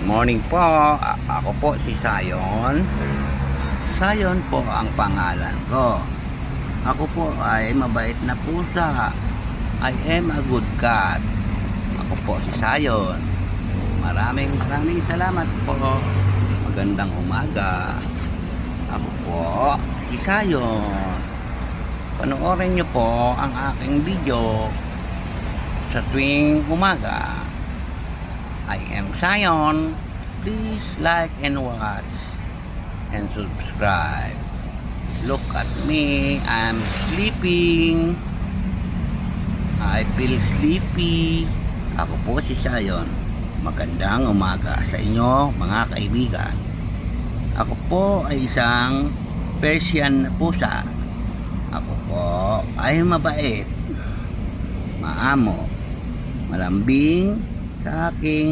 Morning po, ako po si Sayon. Sayon po ang pangalan ko. Ako po ay mabait na pusa. I am a good cat. Ako po si Sayon. Maraming salamat po. Magandang umaga. Ako po si Sayon. Panoorin niyo po ang aking video sa tuwing umaga. I am Sayon. Please like and watch and subscribe. Look at me. I'm sleeping. I feel sleepy. Ako po si Sayon. Magandang umaga sa inyo mga kaibigan. Ako po ay isang Persian na pusa. Ako po ay mabait, maamo, malambing sa aking